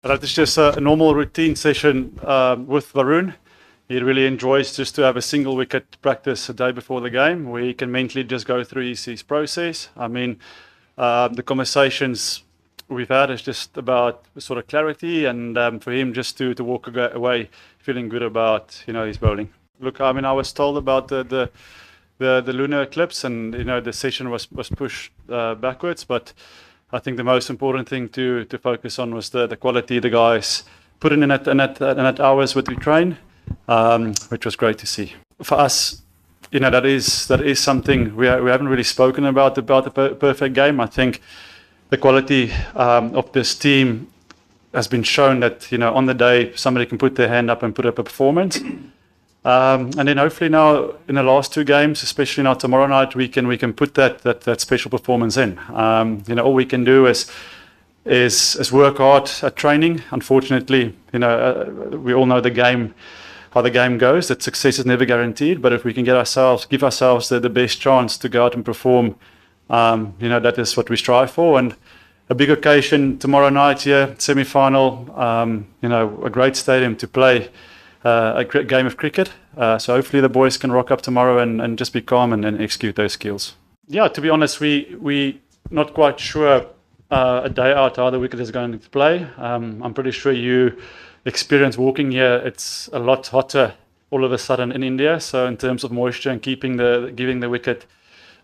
That is just a normal routine session with Varun. He really enjoys just to have a single wicket practice a day before the game where he can mentally just go through his process. I mean, the conversations we've had is just about sort of clarity and for him just to walk away feeling good about his bowling. Look, I mean, I was told about the lunar eclipse and the session was pushed backwards, but I think the most important thing to focus on was the quality the guys put in at hours what we train, which was great to see. For us, that is something we haven't really spoken about the perfect game. I think the quality of this team has been shown that on the day somebody can put their hand up and put up a performance. And then hopefully now in the last two games, especially now tomorrow night, we can put that special performance in. All we can do is work hard at training. Unfortunately, we all know how the game goes. That success is never guaranteed. But if we can give ourselves the best chance to go out and perform, that is what we strive for. And a big occasion tomorrow night here, semi-final. A great stadium to play a great game of cricket. So hopefully the boys can rock up tomorrow and just be calm and execute those skills. Yeah, to be honest, we not quite sure a day out how the wicket is going to play. I'm pretty sure you experience walking here. It's a lot hotter all of a sudden in India. So in terms of moisture and giving the wicket,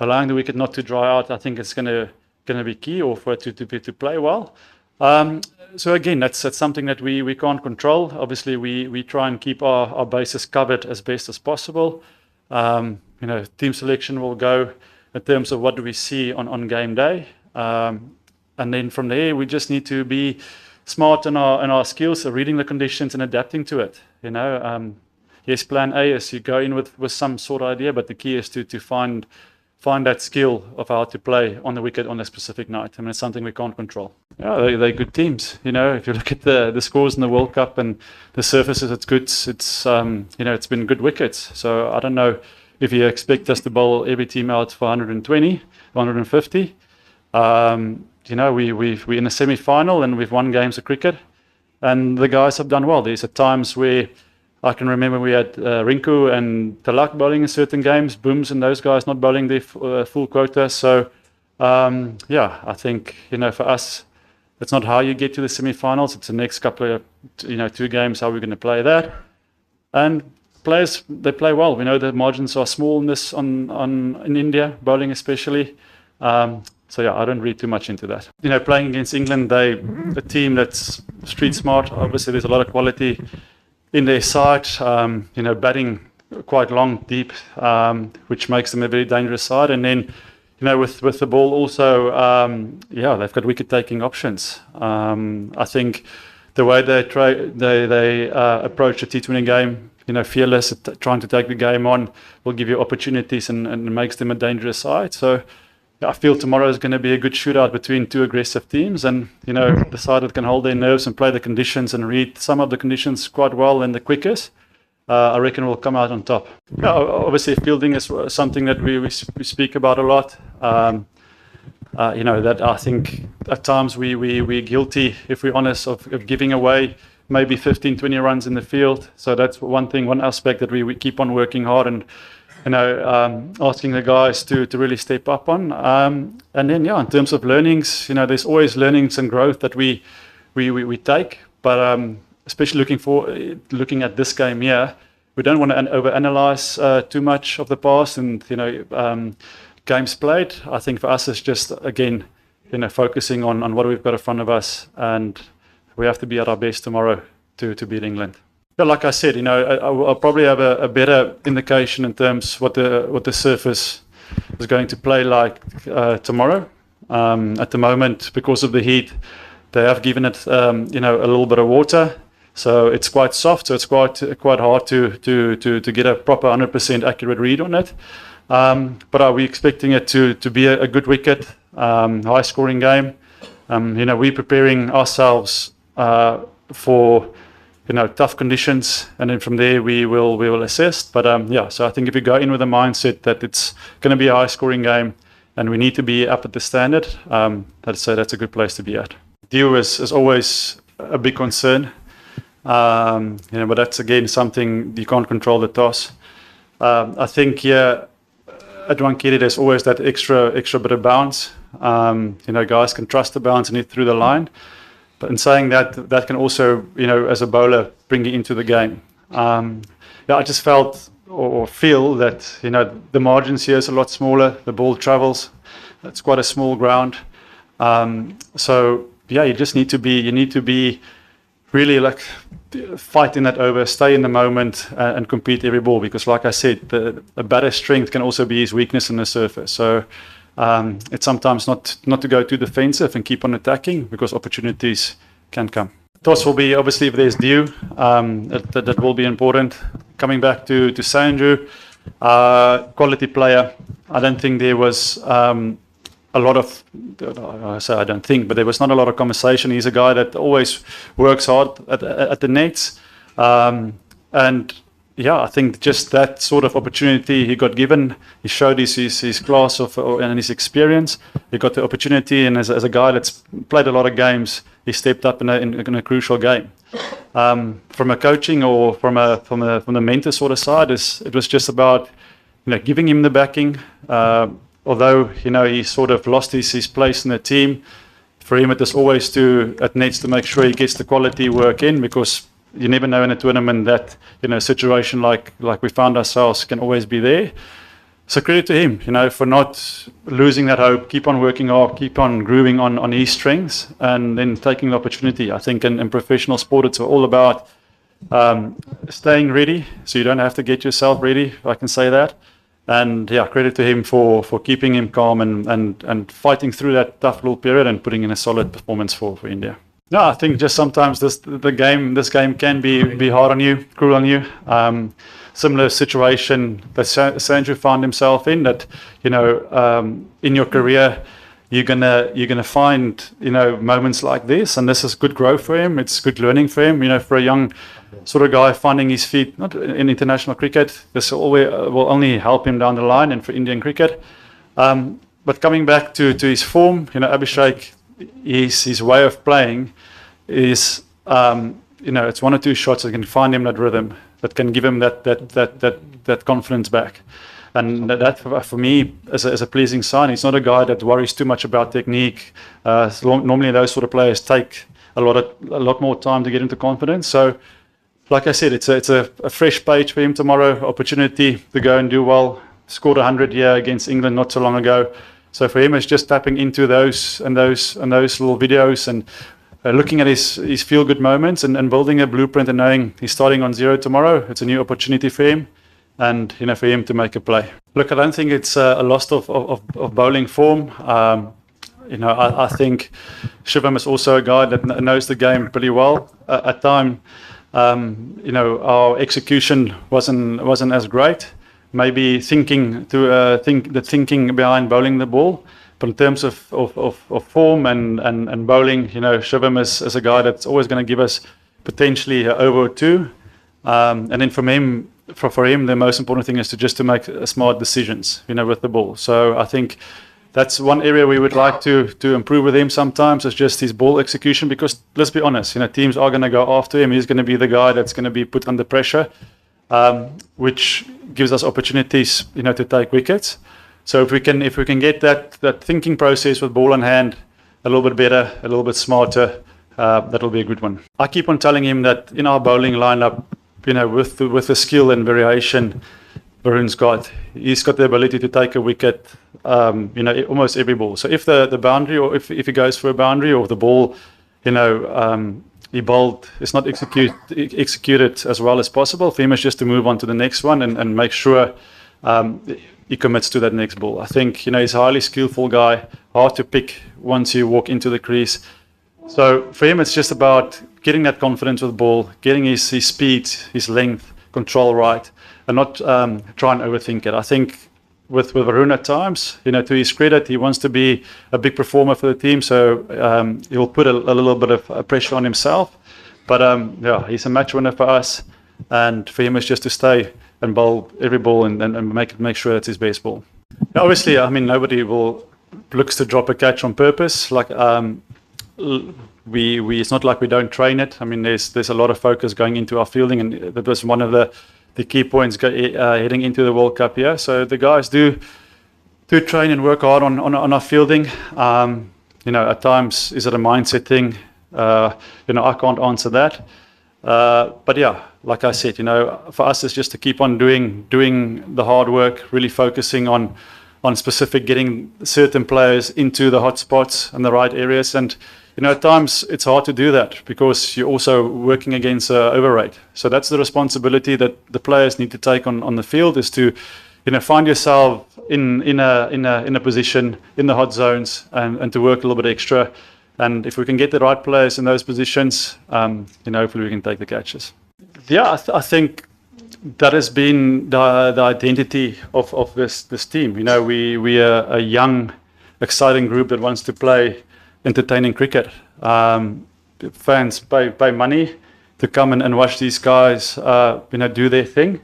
allowing the wicket not to dry out, I think it's going to be key, or for it to play well. So again, that's something that we can't control. Obviously, we try and keep our bases covered as best as possible. Team selection will go in terms of what do we see on game day, and then from there we just need to be smart in our skills of reading the conditions and adapting to it. Yes, plan A is you go in with some sort of idea, but the key is to find that skill of how to play on the wicket on a specific night. I mean, it's something we can't control. Yeah, they're good teams. If you look at the scores in the World Cup and the surfaces, it's good. It's been good wickets. So I don't know if you expect us to bowl every team out for 120, 150. We're in a semi-final and we've won games of cricket, and the guys have done well. There's times where I can remember we had Rinku and Talak bowling in certain games, Booms and those guys not bowling their full quota. So, I think, for us, it's not how you get to the semi-finals. It's the next couple of, 2 games, how we're going to play that. And players, they play well. We know the margins are small in India, bowling especially. I don't read too much into that. Playing against England, a team that's street smart. Obviously, there's a lot of quality in their side, batting quite long, deep, which makes them a very dangerous side. And then, with the ball also, they've got wicket-taking options. I think the way they approach a T20 game, fearless, trying to take the game on, will give you opportunities and makes them a dangerous side. So I feel tomorrow is going to be a good shootout between two aggressive teams, and the side that can hold their nerves and play the conditions and read some of the conditions quite well and the quickest, I reckon will come out on top. Yeah, obviously fielding is something that we speak about a lot. That I think at times we're guilty, if we're honest, of giving away maybe 15, 20 runs in the field. So that's one aspect that we keep on working hard and asking the guys to really step up on. And then, in terms of learnings, there's always learnings and growth that we take. But especially looking at this game here, we don't want to overanalyze too much of the past and, games played. I think for us, it's just, again, focusing on what we've got in front of us. And we have to be at our best tomorrow to beat England. Yeah, like I said, I'll probably have a better indication in terms what the surface is going to play like tomorrow. At the moment, because of the heat, they have given it a little bit of water, so it's quite soft. So it's quite hard to get a proper 100% accurate read on it. But are we expecting it to be a good wicket, high scoring game? We're preparing ourselves for tough conditions, and then from there we will assess. But so I think if you go in with a mindset that it's going to be a high scoring game and we need to be up at the standard, that's a good place to be at. Dio is always a big concern. But that's again something you can't control the toss. I think at Wankiri there's always that extra bit of bounce. Guys can trust the bounce and hit through the line. But in saying that, that can also, as a bowler, bring you into the game. I just felt or feel that, the margins here is a lot smaller. The ball travels. It's quite a small ground. You just need to be really like fight in that over, stay in the moment, and compete every ball. Because, like I said, the batter's strength can also be his weakness in the surface. So it's sometimes not to go too defensive and keep on attacking, because opportunities can come. Toss will be, obviously, if there's dew, that will be important. Coming back to Sanju, quality player. I don't think there was a lot of, I don't think, but there was not a lot of conversation. He's a guy that always works hard at the nets. I think just that sort of opportunity he got given, he showed his class and his experience. He got the opportunity, and as a guy that's played a lot of games, he stepped up in a crucial game. From a coaching or from the mentor sort of side, it was just about giving him the backing. Although he sort of lost his place in the team, for him it is always at nets to make sure he gets the quality work in, because you never know in a tournament that a situation like we found ourselves can always be there. So credit to him, for not losing that hope, keep on working hard, keep on grooving on his strengths, and then taking the opportunity. I think in professional sport, it's all about staying ready, so you don't have to get yourself ready, if I can say that. And credit to him for keeping him calm and fighting through that tough little period and putting in a solid performance for India. No, I think just sometimes this game can be hard on you, cruel on you. Similar situation that Sanju found himself in. That in your career, you're gonna find moments like this, and this is good growth for him. It's good learning for him. For a young sort of guy finding his feet, not in international cricket, this will only help him down the line and for Indian cricket. But coming back to his form, Abhishek, his way of playing is, it's one or two shots that can find him that rhythm, that can give him that confidence back. And that for me is a pleasing sign. He's not a guy that worries too much about technique. Normally those sort of players take a lot more time to get into confidence. So, like I said, it's a fresh page for him tomorrow. Opportunity to go and do well. Scored 100 here against England not so long ago. So for him, it's just tapping into those little videos and looking at his feel-good moments and building a blueprint and knowing he's starting on zero tomorrow. It's a new opportunity for him, and for him to make a play. Look, I don't think it's a loss of bowling form. I think Shivam is also a guy that knows the game pretty well. At time, our execution wasn't as great. Maybe thinking behind bowling the ball, but in terms of form and bowling, Shivam is a guy that's always going to give us potentially an over or two, and then for him, the most important thing is to make smart decisions, with the ball. So I think that's one area we would like to improve with him sometimes, is just his ball execution, because let's be honest, teams are going to go after him. He's going to be the guy that's going to be put under pressure, which gives us opportunities, to take wickets. So if we can get that thinking process with ball in hand a little bit better, a little bit smarter, that'll be a good one. I keep on telling him that in our bowling lineup, with the skill and variation Varun's got, he's got the ability to take a wicket, almost every ball. So if the boundary, or if he goes for a boundary, or the ball, he bowled, it's not executed as well as possible, for him it's just to move on to the next one and make sure he commits to that next ball. I think, he's a highly skillful guy, hard to pick once you walk into the crease. So for him, it's just about getting that confidence with the ball, getting his speed, his length, control right, and not try and overthink it. I think with Varun at times, to his credit, he wants to be a big performer for the team, so he'll put a little bit of pressure on himself. But he's a match winner for us, and for him, it's just to stay and bowl every ball and make sure that's his best ball. Now, obviously, nobody looks to drop a catch on purpose. Like it's not like we don't train it. I mean, there's a lot of focus going into our fielding, and that was one of the key points heading into the World Cup here. So the guys do train and work hard on our fielding. At times, is it a mindset thing? I can't answer that. But yeah, like I said, for us, it's just to keep on doing the hard work, really focusing on specific, getting certain players into the hot spots and the right areas. And at times it's hard to do that because you're also working against overrate. So that's the responsibility that the players need to take on the field, is to find yourself in a position in the hot zones and to work a little bit extra. And if we can get the right players in those positions, hopefully we can take the catches. Yeah, I think that has been the identity of this team. We are a young, exciting group that wants to play entertaining cricket. Fans pay money to come and watch these guys, do their thing.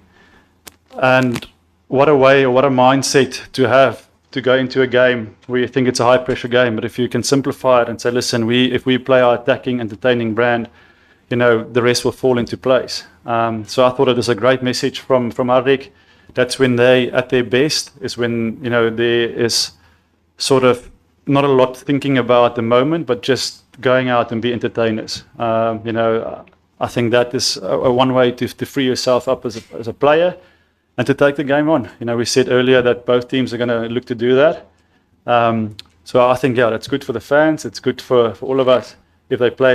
And what a way, or what a mindset to have to go into a game where you think it's a high pressure game. But if you can simplify it and say, listen, if we play our attacking, entertaining brand, the rest will fall into place. So I thought it was a great message from Hardik. That's when they at their best, is when there is sort of not a lot thinking about the moment, but just going out and be entertainers. I think that is one way to free yourself up as a player and to take the game on. We said earlier that both teams are going to look to do that. So I think, that's good for the fans. It's good for all of us if they play that.